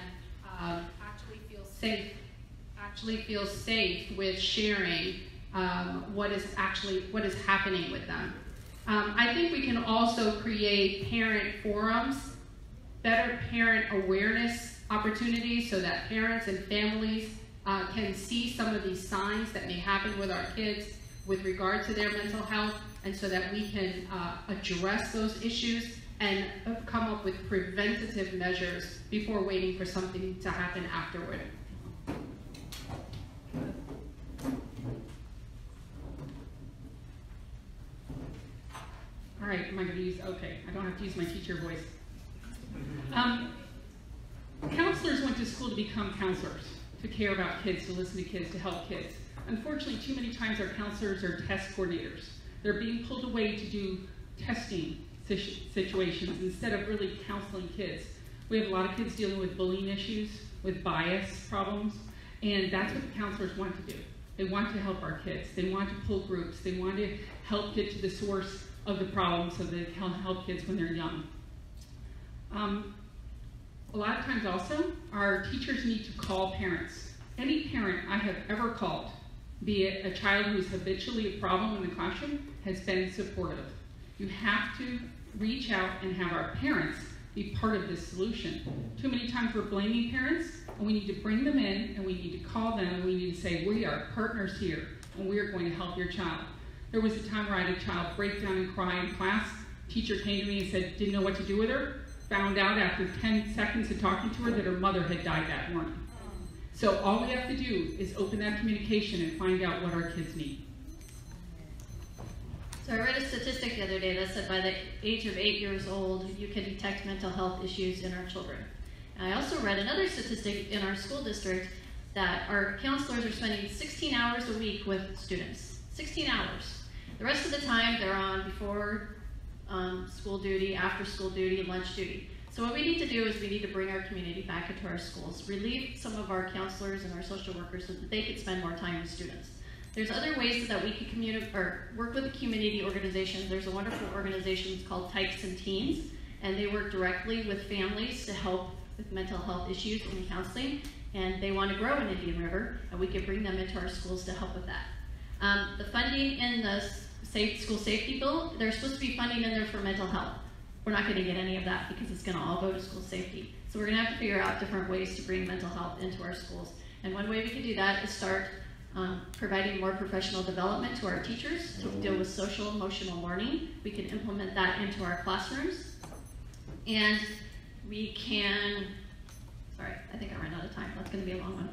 actually feel safe with sharing what is happening with them. I think we can also create parent forums, better parent awareness opportunities so that parents and families can see some of these signs that may happen with our kids with regard to their mental health, and so that we can address those issues and come up with preventative measures before waiting for something to happen afterward. All right, am I going to use, okay, I don't have to use my teacher voice. Counselors went to school to become counselors, to care about kids, to listen to kids, to help kids. Unfortunately, too many times our counselors are test coordinators. They're being pulled away to do testing situations instead of really counseling kids. We have a lot of kids dealing with bullying issues, with bias problems, and that's what the counselors want to do. They want to help our kids. They want to pull groups. They want to help get to the source of the problem so they can help kids when they're young. A lot of times also, our teachers need to call parents. Any parent I have ever called, be it a child who's habitually a problem in the classroom, has been supportive. You have to reach out and have our parents be part of this solution. Too many times we're blaming parents, and we need to bring them in, and we need to call them, and we need to say, we are partners here, and we are going to help your child. There was a time where I had a child break down and cry in class. Teacher came to me and said, didn't know what to do with her. Found out after 10 seconds of talking to her that her mother had died that morning. So all we have to do is open that communication and find out what our kids need. So I read a statistic the other day that said by the age of 8 years old, you can detect mental health issues in our children. And I also read another statistic in our school district that our counselors are spending 16 hours a week with students. 16 hours. The rest of the time they're on before school duty, after school duty, and lunch duty. So what we need to do is we need to bring our community back into our schools, relieve some of our counselors and our social workers so that they could spend more time with students. There's other ways that we can work with the community organizations. There's a wonderful organization called Tykes and Teens, and they work directly with families to help with mental health issues and counseling, and they want to grow in Indian River, and we can bring them into our schools to help with that. The funding in the school safety bill, there's supposed to be funding in there for mental health. We're not going to get any of that because it's going to all go to school safety. So we're going to have to figure out different ways to bring mental health into our schools. And one way we can do that is start providing more professional development to our teachers to deal with social emotional learning. We can implement that into our classrooms. And we can, sorry, I think I ran out of time. That's going to be a long one.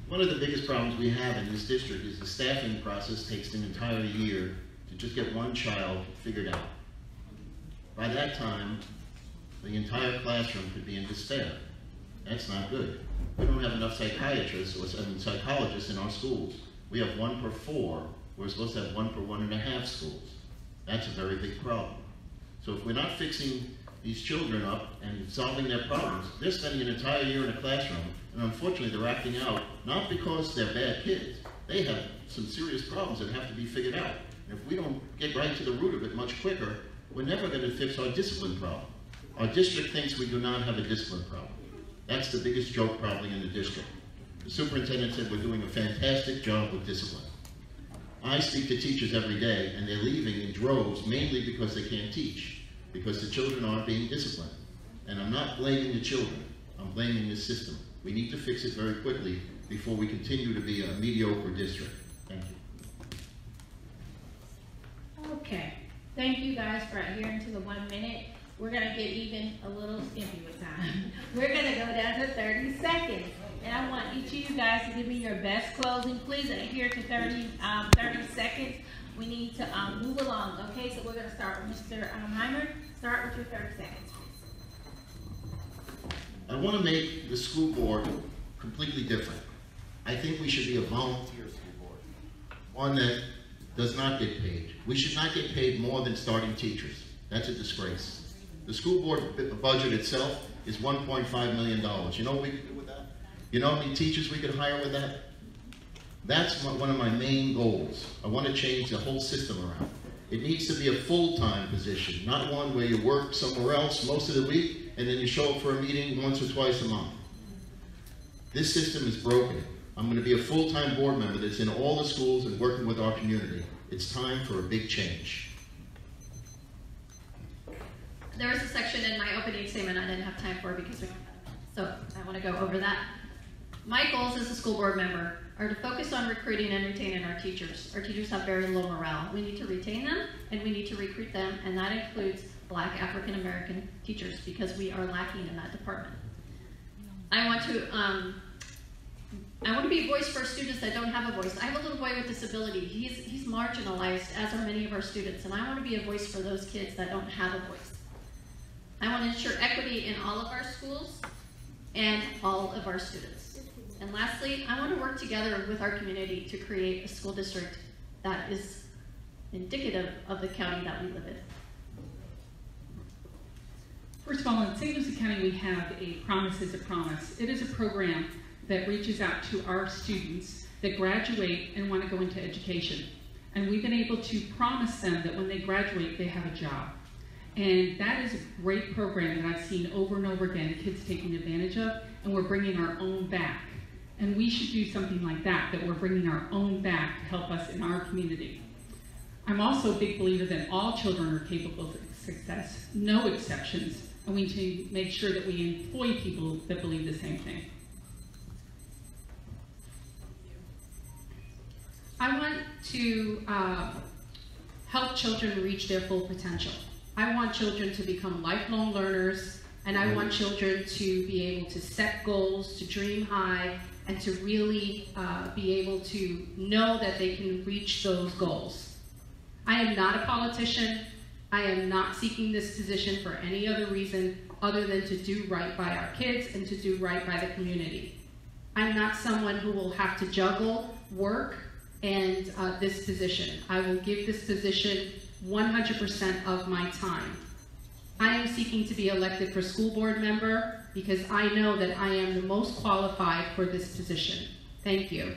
One of the biggest problems we have in this district is the staffing process takes an entire year to just get one child figured out. By that time, the entire classroom could be in despair. That's not good. We don't have enough psychiatrists or psychologists in our schools. We have 1 per 4. We're supposed to have 1 per 1.5 schools. That's a very big problem. So if we're not fixing these children up and solving their problems. They're spending an entire year in a classroom, and unfortunately they're acting out, not because they're bad kids. They have some serious problems that have to be figured out. And if we don't get right to the root of it much quicker, we're never going to fix our discipline problem. Our district thinks we do not have a discipline problem. That's the biggest joke probably in the district. The superintendent said we're doing a fantastic job with discipline. I speak to teachers every day, and they're leaving in droves, mainly because they can't teach, because the children aren't being disciplined. And I'm not blaming the children, I'm blaming the system. We need to fix it very quickly before we continue to be a mediocre district. Thank you. Okay, thank you guys for adhering to the 1 minute. We're gonna get even a little skimpy with time. We're gonna go down to 30 seconds. And I want each of you guys to give me your best closing. Please adhere to 30 seconds. We need to move along, okay? So we're gonna start with Mr. Heimer. Start with your 30 seconds. I want to make the school board completely different. I think we should be a volunteer school board, one that does not get paid. We should not get paid more than starting teachers. That's a disgrace. The school board budget itself is $1.5 million. You know what we could do with that? You know how many teachers we could hire with that? That's one of my main goals. I want to change the whole system around. It needs to be a full-time position, not one where you work somewhere else most of the week and then you show up for a meeting once or twice a month. This system is broken. I'm going to be a full-time board member that's in all the schools and working with our community. It's time for a big change. There was a section in my opening statement I didn't have time for because we don't have time. So I want to go over that. My goals as a school board member are to focus on recruiting and retaining our teachers. Our teachers have very low morale. We need to retain them and we need to recruit them, and that includes Black African American teachers because we are lacking in that department. I want to be a voice for students that don't have a voice. I have a little boy with disability. He's marginalized, as are many of our students, and I want to be a voice for those kids that don't have a voice. I want to ensure equity in all of our schools and all of our students. And lastly, I want to work together with our community to create a school district that is indicative of the county that we live in. First of all, in St. Lucie County, we have a Promise is a Promise. It is a program that reaches out to our students that graduate and want to go into education. And we've been able to promise them that when they graduate, they have a job. And that is a great program that I've seen over and over again, kids taking advantage of, and we're bringing our own back. And we should do something like that we're bringing our own back to help us in our community. I'm also a big believer that all children are capable of success, no exceptions, and we need to make sure that we employ people that believe the same thing. I want to help children reach their full potential. I want children to become lifelong learners, and I want children to be able to set goals, to dream high, and to really be able to know that they can reach those goals. I am not a politician. I am not seeking this position for any other reason other than to do right by our kids and to do right by the community. I'm not someone who will have to juggle work and this position. I will give this position 100% of my time. I am seeking to be elected for school board member because I know that I am the most qualified for this position. Thank you.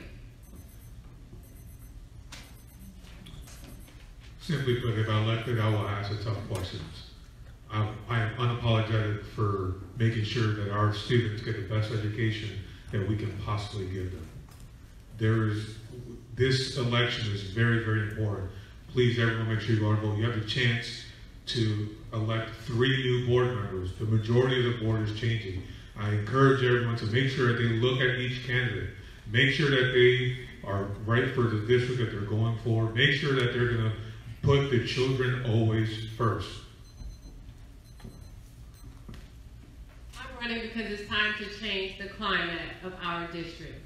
Simply put, if I'm elected, I will ask the tough questions. I am unapologetic for making sure that our students get the best education that we can possibly give them. This election is very, very important. Please, everyone, make sure you go and vote. You have the chance to elect 3 new board members. The majority of the board is changing. I encourage everyone to make sure that they look at each candidate. Make sure that they are right for the district that they're going for. Make sure that they're going to put the children always first. I'm running because it's time to change the climate of our district.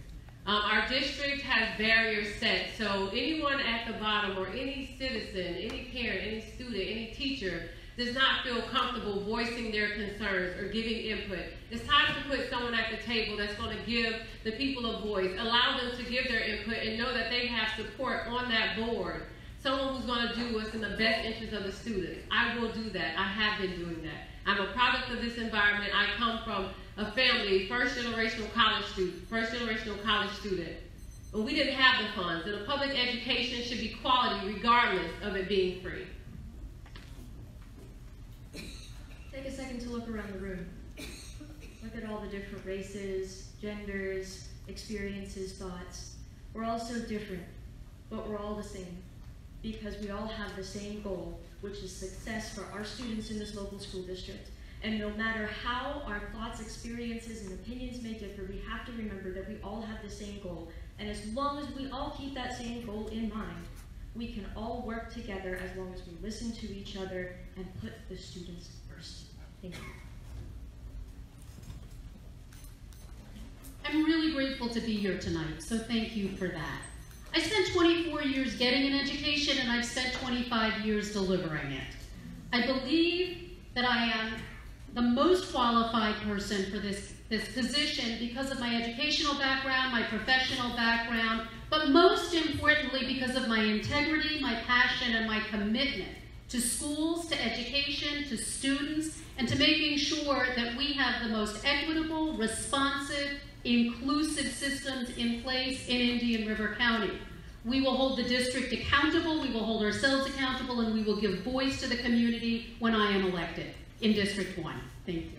Our district has barriers set, so anyone at the bottom or any citizen, any parent, any student, any teacher does not feel comfortable voicing their concerns or giving input. It's time to put someone at the table that's going to give the people a voice, allow them to give their input and know that they have support on that board. Someone who's going to do what's in the best interest of the students. I will do that. I have been doing that. I'm a product of this environment. I come from a family, first generational college student. But we didn't have the funds, and a public education should be quality regardless of it being free. Take a second to look around the room. Look at all the different races, genders, experiences, thoughts. We're all so different, but we're all the same because we all have the same goal, which is success for our students in this local school district. And no matter how our thoughts, experiences, and opinions may differ, we have to remember that we all have the same goal. And as long as we all keep that same goal in mind, we can all work together as long as we listen to each other and put the students first. Thank you. I'm really grateful to be here tonight, so thank you for that. I spent 24 years getting an education, and I've spent 25 years delivering it. I believe that I am the most qualified person for this position because of my educational background, my professional background, but most importantly because of my integrity, my passion, and my commitment to schools, to education, to students, and to making sure that we have the most equitable, responsive, inclusive systems in place in Indian River County. We will hold the district accountable, we will hold ourselves accountable, and we will give voice to the community when I am elected in District 1. Thank you.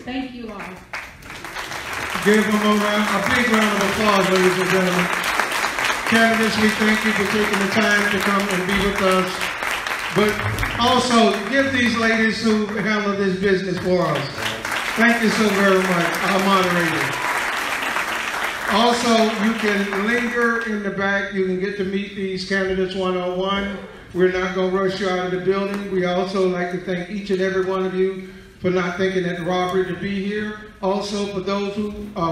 Thank you all. Give them a big round of applause, ladies and gentlemen. Candidates, we thank you for taking the time to come and be with us. But also, give these ladies who handle this business for us. Thank you so very much, our moderator. Also, you can linger in the back. You can get to meet these candidates one-on-one. We're not going to rush you out of the building. We also like to thank each and every one of you for not thinking it robbery to be here. Also, for those who,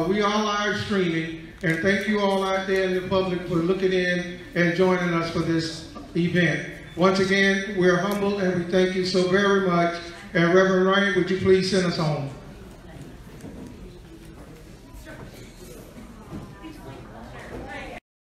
we are live streaming, and thank you all out there in the public for looking in and joining us for this event. Once again, we're humbled and we thank you so very much. And Reverend Ryan, would you please send us home?